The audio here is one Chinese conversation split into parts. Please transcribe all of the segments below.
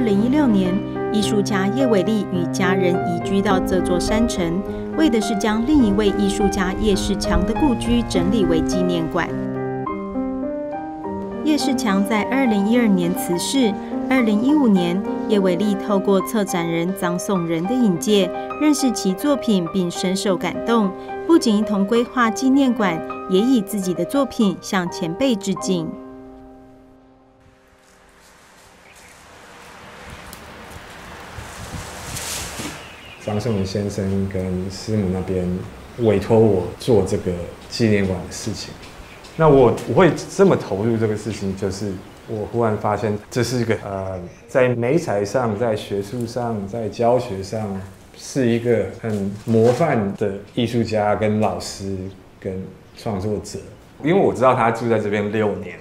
2016年，艺术家叶伟立与家人移居到这座山城，为的是将另一位艺术家叶世强的故居整理为纪念馆。叶世强在2012年辞世，2015年，叶伟立透过策展人张颂仁的引介，认识其作品并深受感动，不仅一同规划纪念馆，也以自己的作品向前辈致敬。张颂仁先生跟师母那边委托我做这个纪念馆的事情。那我会这么投入这个事情，就是我忽然发现这是一个在媒材上、在学术上、在教学上，是一个很模范的艺术家、跟老师、跟创作者。因为我知道他住在这边6年，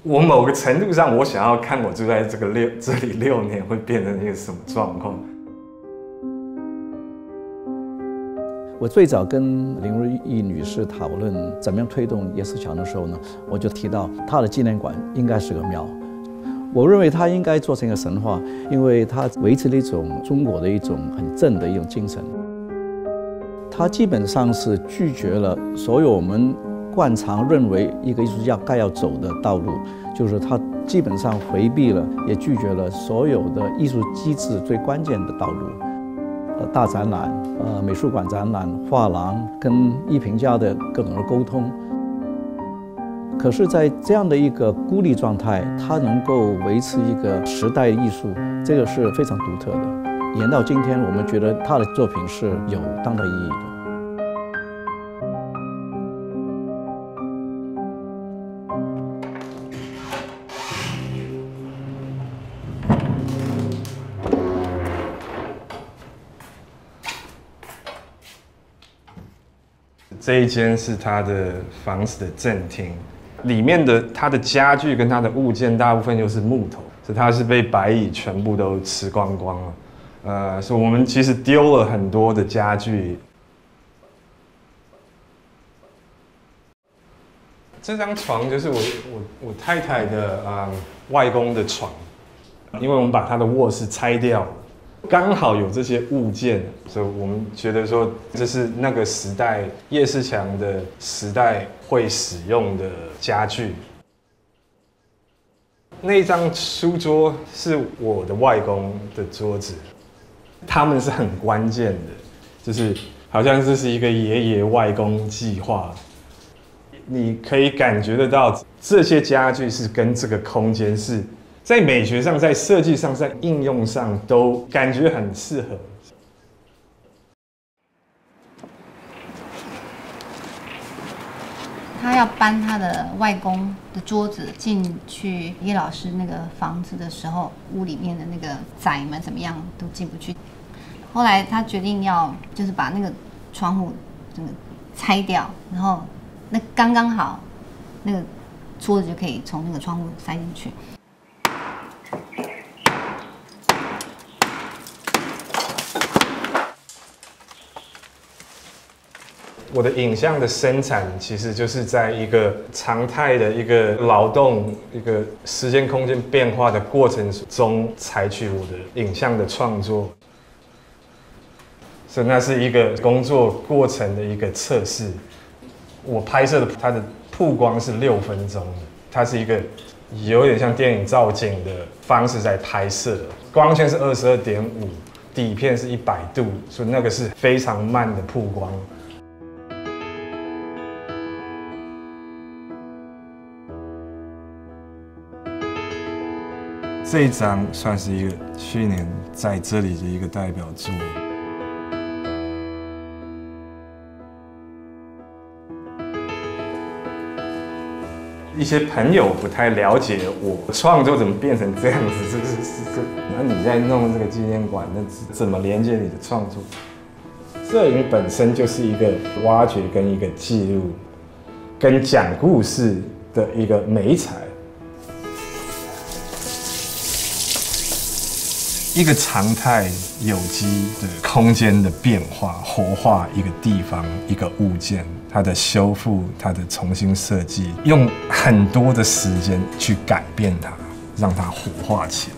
我某个程度上，我想要看我住在这里6年会变成一个什么状况。我最早跟林如意女士讨论怎么样推动叶世强的时候呢，我就提到他的纪念馆应该是个庙。我认为他应该做成一个神话，因为他维持了一种中国的一种很正的一种精神。他基本上是拒绝了所有我们惯常认为一个艺术家该要走的道路，就是他基本上回避了，也拒绝了所有的艺术机制最关键的道路。大展览、美术馆展览、画廊跟艺评家的各种的沟通。可是，在这样的一个孤立状态，它能够维持一个时代艺术，这个是非常独特的。演到今天，我们觉得他的作品是有当代意义的。这一间是他的房子的正厅，里面的他的家具跟他的物件大部分就是木头，所以他是被白蚁全部都吃光光了。所以我们其实丢了很多的家具。这张床就是我太太的外公的床，因为我们把他的卧室拆掉了。刚好有这些物件，所以我们觉得说这是那个时代叶世强的时代会使用的家具。那一张书桌是我的外公的桌子，他们是很关键的，就是好像这是一个爷爷外公计划。你可以感觉得到这些家具是跟这个空间是。在美学上、在设计上、在应用上，都感觉很适合。他要搬他的外公的桌子进去叶老师那个房子的时候，屋里面的那个窄门怎么样都进不去。后来他决定要就是把那个窗户整个拆掉，然后那刚刚好，那个桌子就可以从那个窗户塞进去。我的影像的生产其实就是在一个常态的一个劳动、一个时间空间变化的过程中采取我的影像的创作，所以那是一个工作过程的一个测试。我拍摄的它的曝光是6分钟的，它是一个有点像电影造景的方式在拍摄，光圈是22.5，底片是100度，所以那个是非常慢的曝光。这一张算是一个去年在这里的一个代表作。一些朋友不太了解我创作怎么变成这样子，那你在弄这个纪念馆，那怎么连接你的创作？摄影本身就是一个挖掘跟一个记录，跟讲故事的一个媒材。一个常态有机的空间的变化，活化一个地方、一个物件，它的修复、它的重新设计，用很多的时间去改变它，让它活化起来。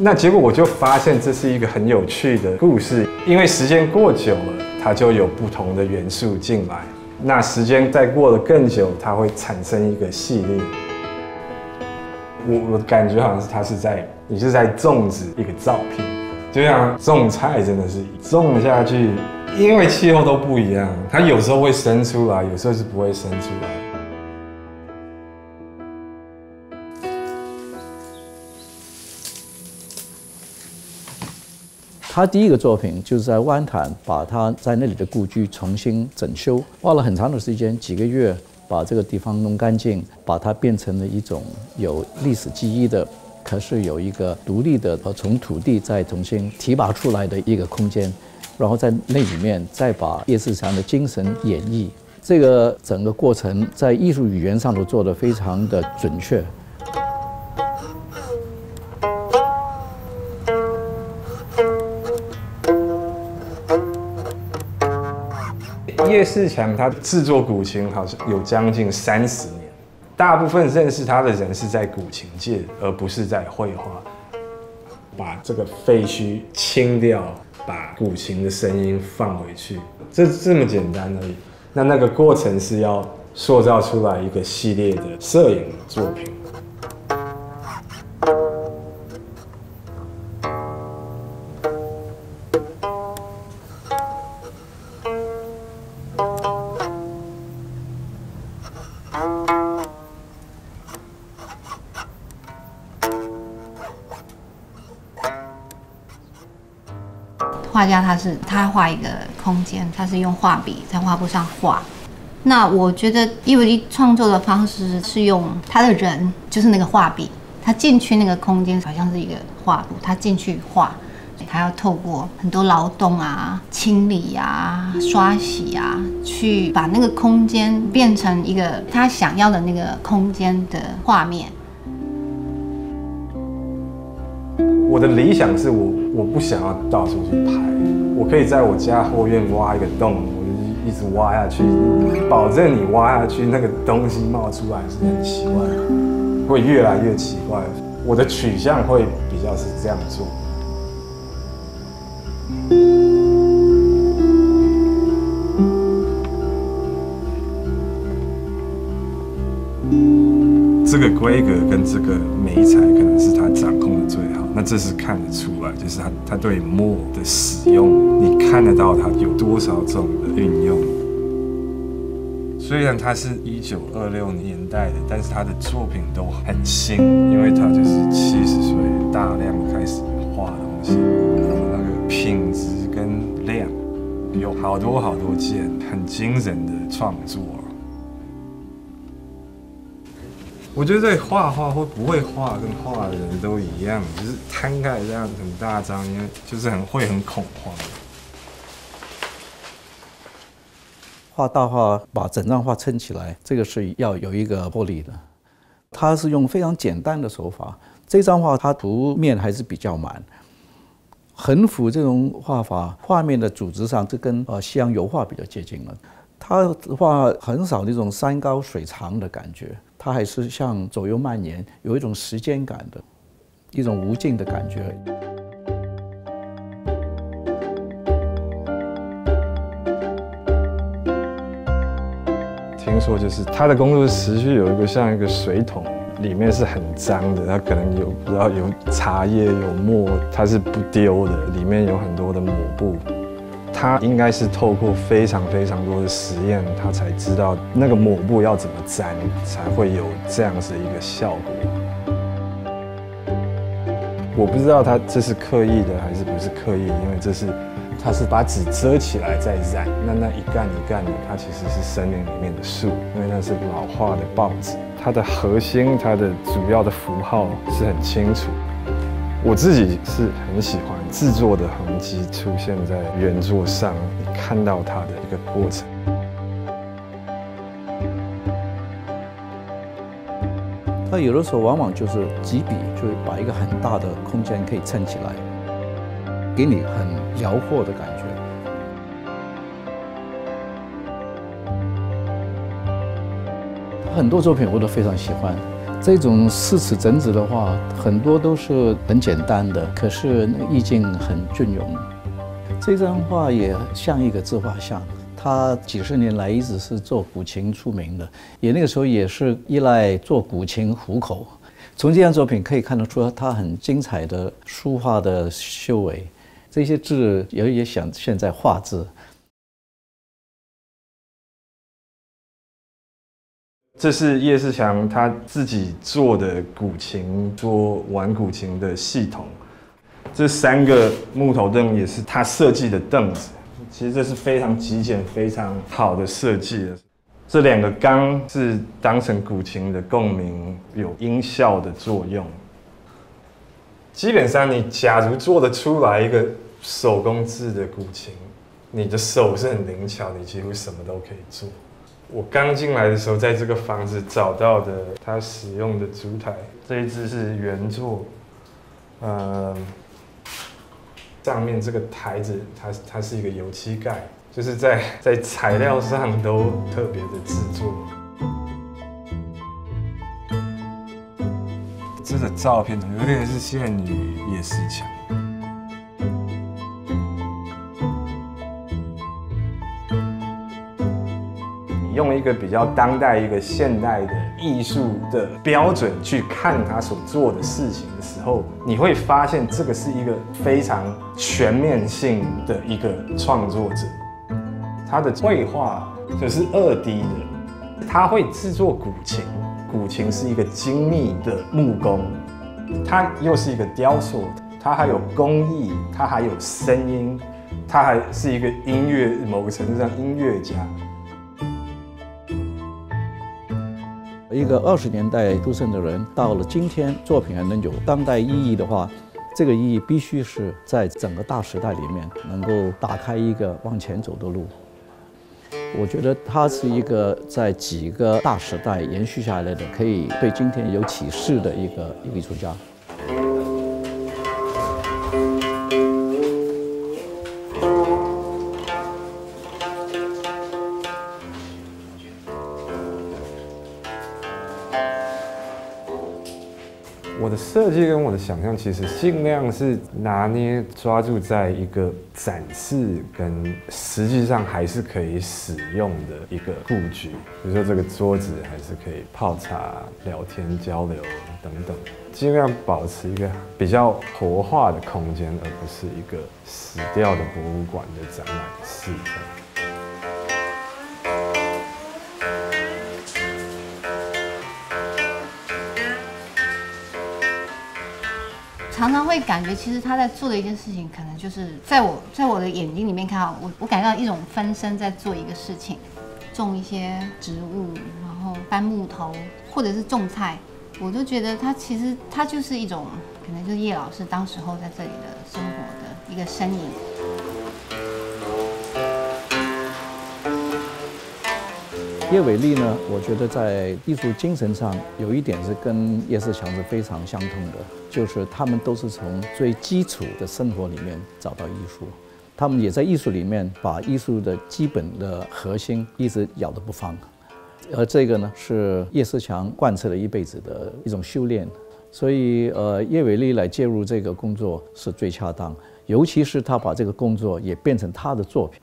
那结果我就发现这是一个很有趣的故事，因为时间过久了，它就有不同的元素进来。那时间再过得更久，它会产生一个系列。我感觉好像你是在种植一个照片，就像种菜真的是种下去，因为气候都不一样，它有时候会生出来，有时候是不会生出来。他第一个作品就是在湾潭把他在那里的故居重新整修，花了很长的时间，几个月把这个地方弄干净，把它变成了一种有历史记忆的，可是有一个独立的从土地再重新提拔出来的一个空间，然后在那里面再把叶世强的精神演绎，这个整个过程在艺术语言上都做得非常的准确。叶世强他制作古琴好像有将近30年，大部分认识他的人是在古琴界，而不是在绘画。把这个废墟清掉，把古琴的声音放回去，这么简单而已。那个过程是要塑造出来一个系列的摄影作品。画家他画一个空间，他是用画笔在画布上画。那我觉得伊维利创作的方式是用他的人，就是那个画笔，他进去那个空间好像是一个画布，他进去画，他要透过很多劳动啊、清理啊、刷洗啊，去把那个空间变成一个他想要的那个空间的画面。我的理想是我不想要到处去拍，我可以在我家后院挖一个洞，我就一直挖下去，保证你挖下去那个东西冒出来是很奇怪的，会越来越奇怪。我的取向会比较是这样做。这个规格跟这个媒材可能是他掌控的最好，那这是看得出来，就是他对墨的使用，你看得到他有多少种的运用。虽然他是1926年代的，但是他的作品都很新，因为他就是70岁大量开始画东西，那个品质跟量有好多件很惊人的创作。我觉得对画画或不会画跟画的人都一样，就是摊开这样很大张，因为就是会很恐慌。画大画把整张画撑起来，这个是要有一个魄力的。他是用非常简单的手法，这张画它图面还是比较满。横幅这种画法，画面的组织上，这跟西洋油画比较接近了。他画很少那种山高水长的感觉，它还是像左右蔓延，有一种时间感的，一种无尽的感觉。听说就是他的工作持续有一个像一个水桶，里面是很脏的，它可能有不知道有茶叶有墨，它是不丢的，里面有很多的抹布。他应该是透过非常多的实验，他才知道那个抹布要怎么粘，才会有这样子一个效果。我不知道他这是刻意的还是不是刻意，因为他是把纸遮起来再染，那一干一干的，它其实是森林里面的树，因为那是老化的报纸。它的核心，它的主要的符号是很清楚。我自己是很喜欢制作的痕迹出现在原作上，你看到它的一个过程。它有的时候往往就是几笔，就把一个很大的空间可以撑起来，给你很辽阔的感觉。很多作品我都非常喜欢，这种诗词整子的话，很多都是很简单的，可是意境很隽永。这张画也像一个自画像，他几十年来一直是做古琴出名的，也那个时候也是依赖做古琴糊口。从这张作品可以看得出，他很精彩的书画的修为，这些字也想现在画字。这是叶世强他自己做的古琴，做玩古琴的系统。这3个木头凳也是他设计的凳子，其实这是非常极简、非常好的设计的。这2个缸是当成古琴的共鸣，有音效的作用。基本上，你假如做得出来一个手工制的古琴，你的手是很灵巧，你几乎什么都可以做。我刚进来的时候，在这个房子找到的他使用的烛台，这一只是原作，上面这个台子它是一个油漆盖，就是在材料上都特别的制作。这个照片有点是献于叶世强。用一个比较当代、一个现代的艺术的标准去看他所做的事情的时候，你会发现这个是一个非常全面性的一个创作者。他的绘画就是2D 的，他会制作古琴，古琴是一个精密的木工，它又是一个雕塑，它还有工艺，它还有声音，它还是一个音乐，某个程度上音乐家。一个20年代出生的人，到了今天作品还能有当代意义的话，这个意义必须是在整个大时代里面能够打开一个往前走的路。我觉得他是一个在几个大时代延续下来的，可以对今天有启示的一个艺术家。我的设计跟我的想象其实尽量是拿捏抓住在一个展示跟实际上还是可以使用的一个布局，比如说这个桌子还是可以泡茶、聊天、交流等等，尽量保持一个比较活化的空间，而不是一个死掉的博物馆的展览室。常常会感觉，其实他在做的一件事情，可能就是在我的眼睛里面看到，我感觉到一种分身在做一个事情，种一些植物，然后搬木头，或者是种菜，我就觉得他其实他就是一种，可能就是叶老师当时候在这里的生活的一个身影。叶伟立呢，我觉得在艺术精神上有一点是跟叶世强是非常相通的，就是他们都是从最基础的生活里面找到艺术，他们也在艺术里面把艺术的基本的核心一直咬得不放，而这个呢是叶世强贯彻了一辈子的一种修炼，所以叶伟立来介入这个工作是最恰当，尤其是他把这个工作也变成他的作品。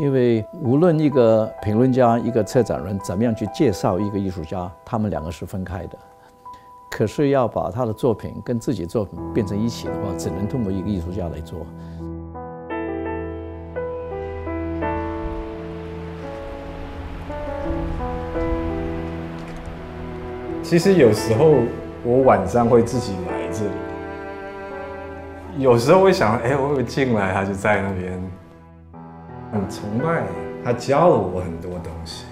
因为无论一个评论家、一个策展人怎么样去介绍一个艺术家，他们2个是分开的。可是要把他的作品跟自己的作品变成一起的话，只能通过一个艺术家来做。其实有时候我晚上会自己来这里，有时候会想，我会进来，他就在那边。很崇拜他，教了我很多东西。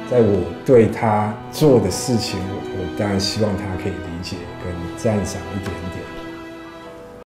在我对他做的事情，我当然希望他可以理解跟赞赏一点点。